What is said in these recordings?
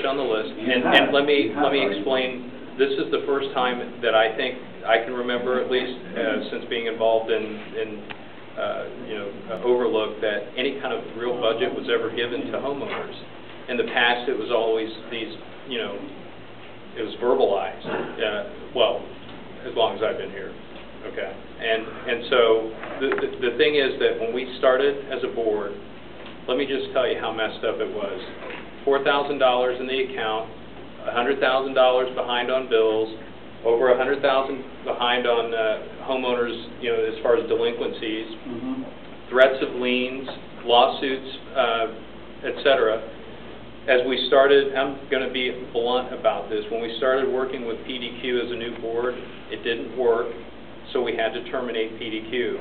on the list. And let me explain. This is the first time that I think I can remember, at least since being involved in Overlook, that any kind of real budget was ever given to homeowners. In the past, it was always these, it was verbalized. Well, as long as I've been here. Okay. And so the thing is that when we started as a board, let me just tell you how messed up it was. $4,000 in the account, $100,000 behind on bills, over $100,000 behind on homeowners, as far as delinquencies, threats of liens, lawsuits, etc. As we started, I'm going to be blunt about this, when we started working with PDQ as a new board, it didn't work, so we had to terminate PDQ.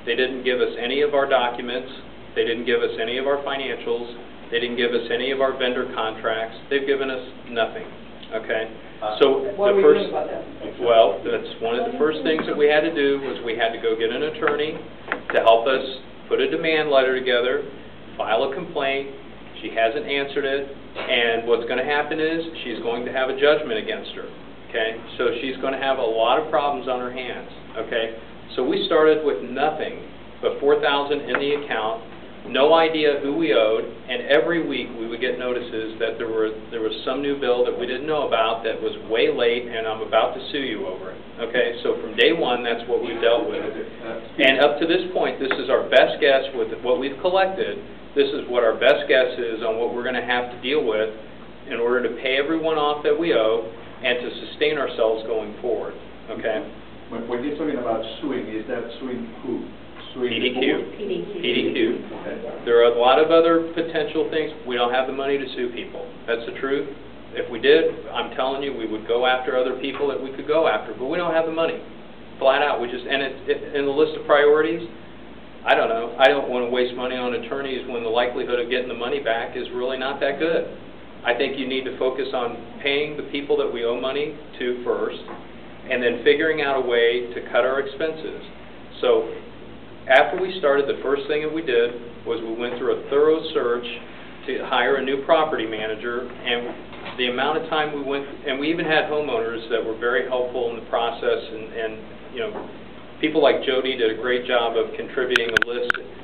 They didn't give us any of our documents, they didn't give us any of our financials, they didn't give us any of our vendor contracts, they've given us nothing, okay? So what the are we first, doing about that? well, that's one of the first things that we had to do was we had to go get an attorney to help us put a demand letter together, file a complaint. She hasn't answered it, and what's going to happen is she's going to have a judgment against her, okay? So she's going to have a lot of problems on her hands, okay? So we started with nothing but $4,000 in the account, no idea who we owed, and every week we would get notices that there was some new bill that we didn't know about that was way late, and I'm about to sue you over it, okay? So from day one, that's what we've dealt with. And up to this point, this is our best guess with what we've collected. This is what our best guess is on what we're going to have to deal with in order to pay everyone off that we owe and to sustain ourselves going forward, okay? When you're talking about suing, is that suing who? PDQ. PDQ. Okay. There are a lot of other potential things. We don't have the money to sue people. That's the truth. If we did, I'm telling you, we would go after other people that we could go after, but we don't have the money. Flat out. We just, and in the list of priorities, I don't know. I don't want to waste money on attorneys when the likelihood of getting the money back is really not that good. I think you need to focus on paying the people that we owe money to first, and then figuring out a way to cut our expenses. So after we started, the first thing that we did was we went through a thorough search to hire a new property manager, and the amount of time we went, and we even had homeowners that were very helpful in the process, and people like Jody did a great job of contributing a list